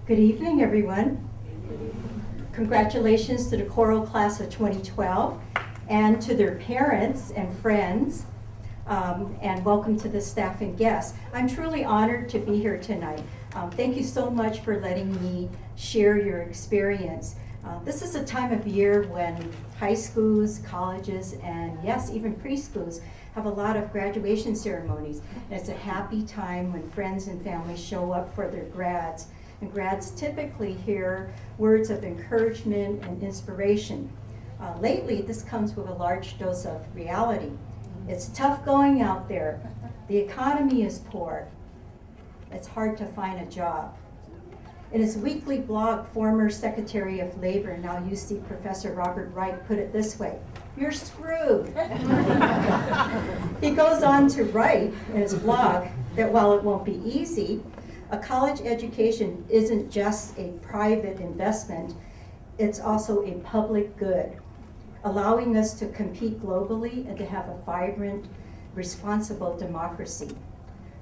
Good evening, everyone. Congratulations to the Coro class of 2012 and to their parents and friends, and welcome to the staff and guests. I'm truly honored to be here tonight. Thank you so much for letting me share your experience. This is a time of year when high schools, colleges, and yes, even preschools have a lot of graduation ceremonies. And it's a happy time when friends and families show up for their grads. And grads typically hear words of encouragement and inspiration. Lately, this comes with a large dose of reality. It's tough going out there. The economy is poor. It's hard to find a job. In his weekly blog, former Secretary of Labor, now UC Professor Robert Wright put it this way: "You're screwed." He goes on to write in his blog that while it won't be easy, a college education isn't just a private investment, it's also a public good, allowing us to compete globally and to have a vibrant, responsible democracy.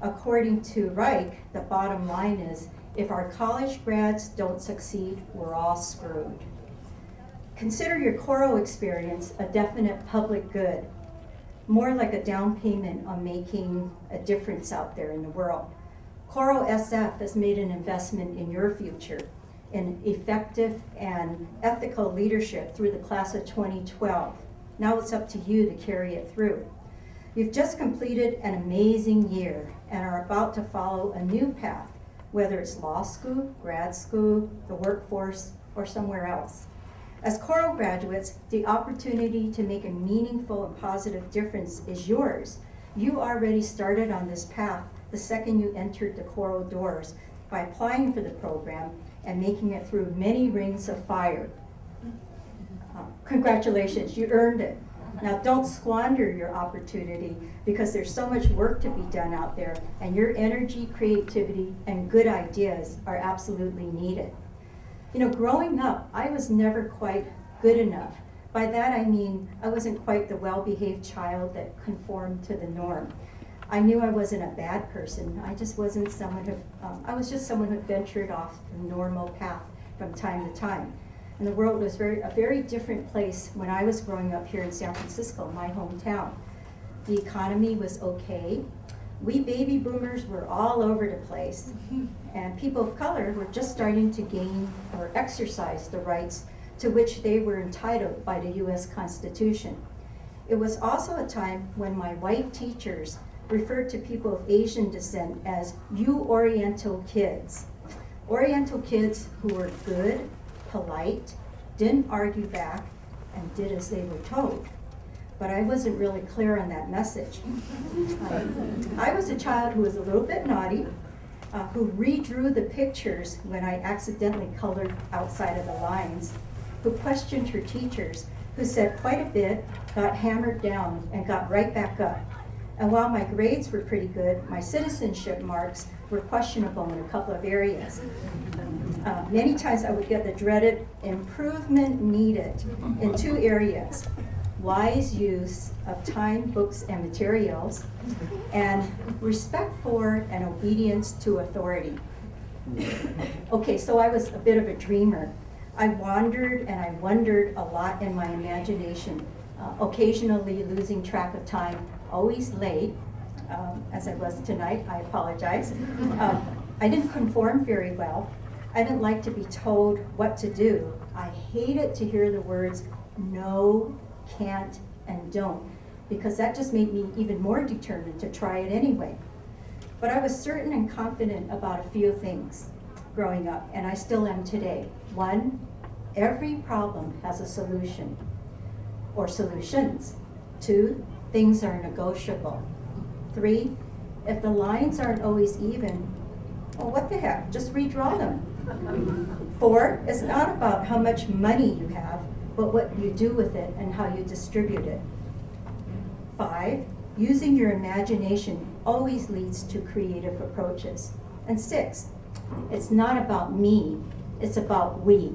According to Reich, the bottom line is, if our college grads don't succeed, we're all screwed. Consider your Coro experience a definite public good, more like a down payment on making a difference out there in the world. Coro SF has made an investment in your future, in effective and ethical leadership through the class of 2012. Now it's up to you to carry it through. You've just completed an amazing year and are about to follow a new path, whether it's law school, grad school, the workforce, or somewhere else. As Coro graduates, the opportunity to make a meaningful and positive difference is yours. You already started on this path the second you entered the Coro doors by applying for the program and making it through many rings of fire. Congratulations, you earned it. Now don't squander your opportunity because there's so much work to be done out there, and your energy, creativity, and good ideas are absolutely needed. You know, growing up, I was never quite good enough. By that I mean I wasn't quite the well-behaved child that conformed to the norm. I knew I wasn't a bad person. I just wasn't someone who, I was just someone who ventured off the normal path from time to time. And the world was a very different place when I was growing up here in San Francisco, my hometown. The economy was okay. We baby boomers were all over the place. And people of color were just starting to gain or exercise the rights to which they were entitled by the US Constitution. It was also a time when my white teachers referred to people of Asian descent as you Oriental kids. Oriental kids who were good, polite, didn't argue back, and did as they were told. But I wasn't really clear on that message. I was a child who was a little bit naughty, who redrew the pictures when I accidentally colored outside of the lines, who questioned her teachers, who said quite a bit, got hammered down, and got right back up. And while my grades were pretty good, my citizenship marks were questionable in a couple of areas. Many times I would get the dreaded improvement needed in two areas: wise use of time, books, and materials, and respect for and obedience to authority. Okay, so I was a bit of a dreamer. I wandered and I wondered a lot in my imagination, occasionally losing track of time, always late, as I was tonight, I apologize. I didn't conform very well. I didn't like to be told what to do. I hated to hear the words no, can't, and don't, because that just made me even more determined to try it anyway. But I was certain and confident about a few things growing up, and I still am today. One, every problem has a solution or solutions. Two, things are negotiable. Three, if the lines aren't always even, well, what the heck, just redraw them. Four, it's not about how much money you have, but what you do with it and how you distribute it. Five, using your imagination always leads to creative approaches. And six, it's not about me, it's about we.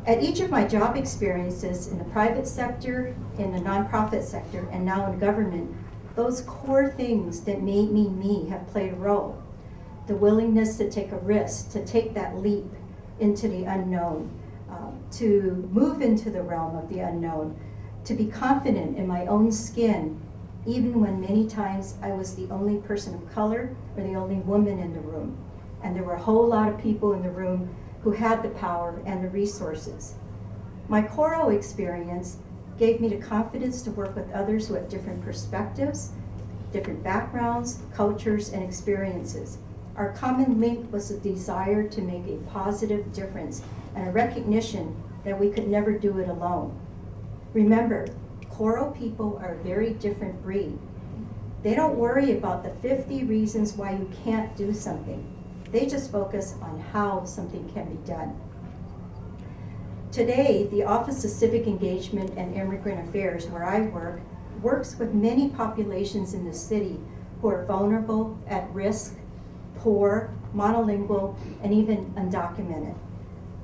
At each of my job experiences in the private sector, in the nonprofit sector, and now in government, those core things that made me me have played a role. the willingness to take a risk, to take that leap into the unknown, to move into the realm of the unknown, to be confident in my own skin, even when many times I was the only person of color or the only woman in the room. And there were a whole lot of people in the room who had the power and the resources. My Coro experience gave me the confidence to work with others who had different perspectives, different backgrounds, cultures, and experiences. Our common link was a desire to make a positive difference and a recognition that we could never do it alone. Remember, Coro people are a very different breed. They don't worry about the 50 reasons why you can't do something. They just focus on how something can be done. Today, the Office of Civic Engagement and Immigrant Affairs, where I work, works with many populations in the city who are vulnerable, at risk, poor, monolingual, and even undocumented.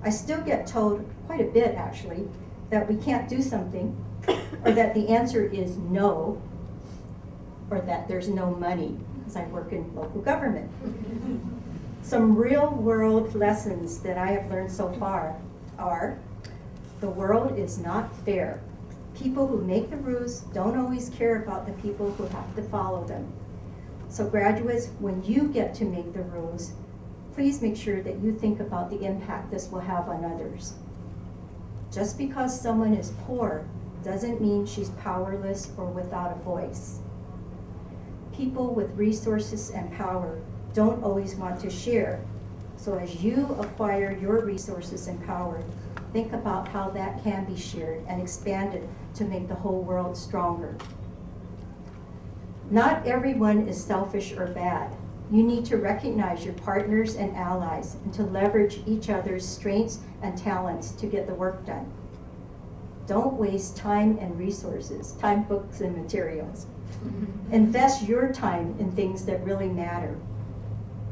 I still get told quite a bit, actually, that we can't do something, or that the answer is no, or that there's no money, because I work in local government. Some real-world lessons that I have learned so far are, the world is not fair. People who make the rules don't always care about the people who have to follow them. So graduates, when you get to make the rules, please make sure that you think about the impact this will have on others. Just because someone is poor doesn't mean she's powerless or without a voice. People with resources and power don't always want to share. So as you acquire your resources and power, think about how that can be shared and expanded to make the whole world stronger. Not everyone is selfish or bad. You need to recognize your partners and allies and to leverage each other's strengths and talents to get the work done. Don't waste time and resources, time, books, and materials. Invest your time in things that really matter.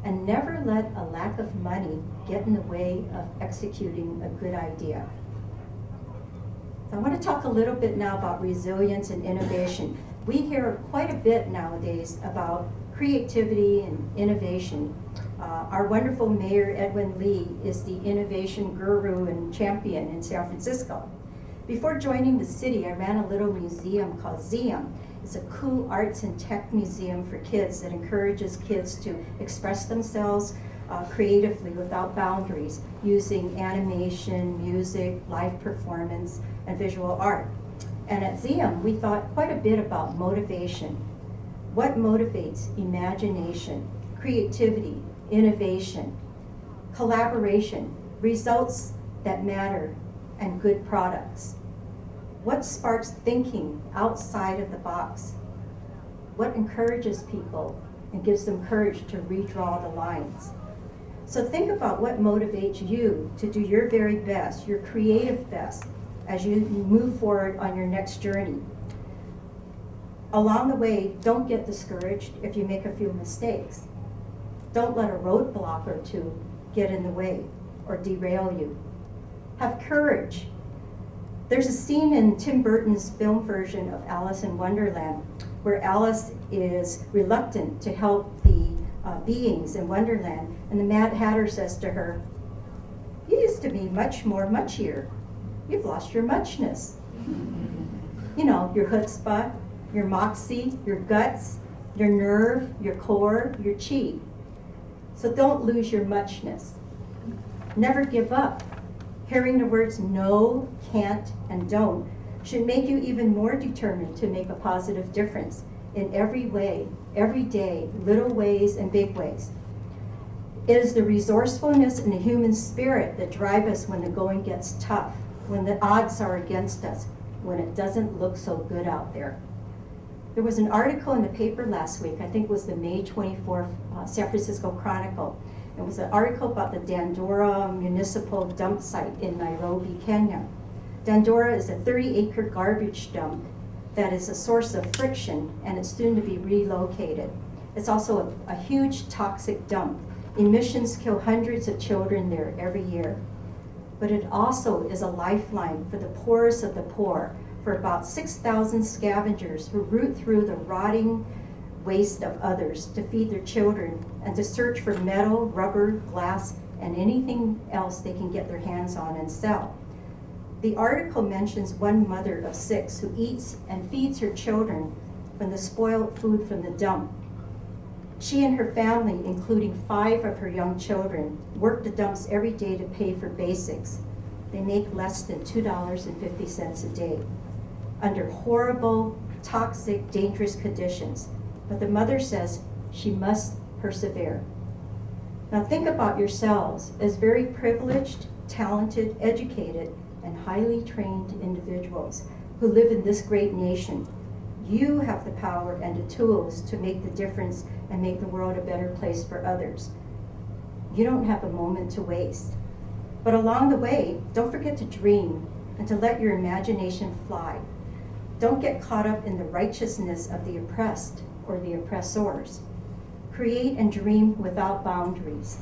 And never let a lack of money get in the way of executing a good idea. So I want to talk a little bit now about resilience and innovation. We hear quite a bit nowadays about creativity and innovation. Our wonderful Mayor Edwin Lee is the innovation guru and champion in San Francisco. Before joining the city, I ran a little museum called Zeum. It's a cool arts and tech museum for kids that encourages kids to express themselves creatively without boundaries, using animation, music, live performance, and visual art. And at Zeum, we thought quite a bit about motivation. What motivates imagination, creativity, innovation, collaboration, results that matter, and good products? What sparks thinking outside of the box? What encourages people and gives them courage to redraw the lines? So think about what motivates you to do your very best, your creative best, as you move forward on your next journey. Along the way, don't get discouraged if you make a few mistakes. Don't let a roadblock or two get in the way or derail you. Have courage. There's a scene in Tim Burton's film version of Alice in Wonderland where Alice is reluctant to help the beings in Wonderland, and the Mad Hatter says to her, "You used to be much more muchier. You've lost your muchness." You know, your chutzpah, your moxie, your guts, your nerve, your core, your chi. So don't lose your muchness. Never give up. Hearing the words no, can't, and don't should make you even more determined to make a positive difference in every way, every day, little ways and big ways. It is the resourcefulness and the human spirit that drive us when the going gets tough, when the odds are against us, when it doesn't look so good out there. There was an article in the paper last week, I think it was the May 24th San Francisco Chronicle. It was an article about the Dandora Municipal Dump Site in Nairobi, Kenya. Dandora is a 30-acre garbage dump that is a source of friction, and it's soon to be relocated. It's also a huge toxic dump. Emissions kill hundreds of children there every year. But it also is a lifeline for the poorest of the poor, for about 6,000 scavengers who root through the rotting waste of others to feed their children and to search for metal, rubber, glass, and anything else they can get their hands on and sell. The article mentions one mother of 6 who eats and feeds her children from the spoiled food from the dump. She and her family, including 5 of her young children, work the dumps every day to pay for basics. They make less than $2.50 a day under horrible, toxic, dangerous conditions. But the mother says she must persevere. Now think about yourselves as very privileged, talented, educated, and highly trained individuals who live in this great nation. You have the power and the tools to make the difference and make the world a better place for others. You don't have a moment to waste. But along the way, don't forget to dream and to let your imagination fly. Don't get caught up in the righteousness of the oppressed or the oppressors. Create and dream without boundaries.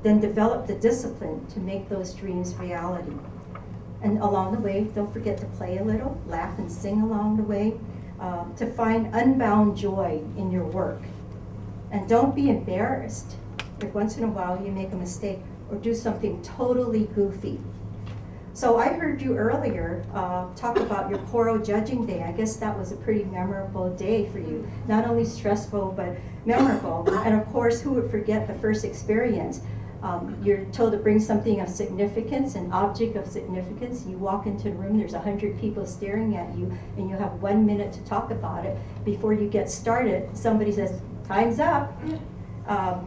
Then develop the discipline to make those dreams reality. And along the way, don't forget to play a little, laugh and sing along the way, to find unbound joy in your work. And don't be embarrassed if once in a while you make a mistake or do something totally goofy. So I heard you earlier talk about your Coro judging day. I guess that was a pretty memorable day for you. Not only stressful, but memorable. And of course, who would forget the first experience? You're told to bring something of significance, an object of significance. You walk into the room, there's 100 people staring at you, and you have 1 minute to talk about it. Before you get started, somebody says, "Time's up."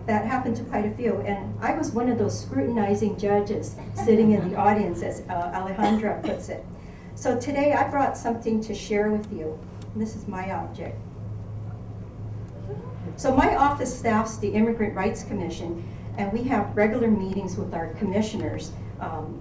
That happened to quite a few, and I was one of those scrutinizing judges sitting in the audience, as Alejandra puts it. So today I brought something to share with you. This is my object. So my office staffs the Immigrant Rights Commission, and we have regular meetings with our commissioners.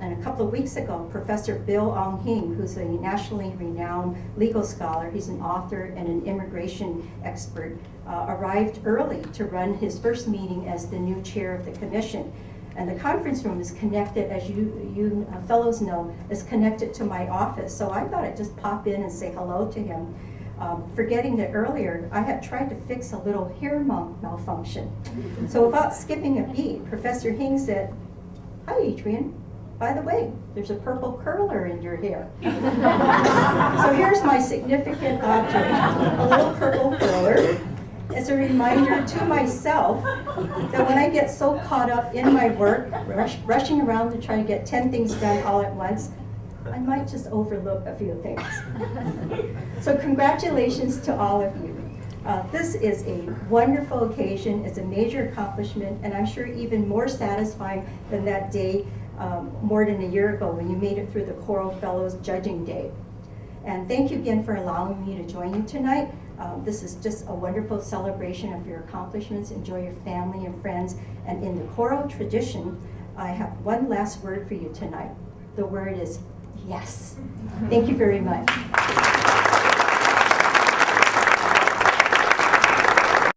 And a couple of weeks ago, Professor Bill Ong-Hing, who's a nationally renowned legal scholar, he's an author and an immigration expert, arrived early to run his first meeting as the new chair of the commission. And the conference room is connected, as you fellows know, is connected to my office. So I thought I'd just pop in and say hello to him. Forgetting that earlier, I had tried to fix a little hair malfunction. So without skipping a beat, Professor Hing said, "Hi, Adrian. By the way, there's a purple curler in your hair." So here's my significant object, a little purple curler. It's a reminder to myself that when I get so caught up in my work, rushing around to try to get 10 things done all at once, I might just overlook a few things. So congratulations to all of you. This is a wonderful occasion. It's a major accomplishment, and I'm sure even more satisfying than that day more than a year ago when you made it through the Coro Fellows Judging Day. And thank you again for allowing me to join you tonight. This is just a wonderful celebration of your accomplishments. Enjoy your family and friends. And in the Coro tradition, I have one last word for you tonight. The word is yes. Thank you very much.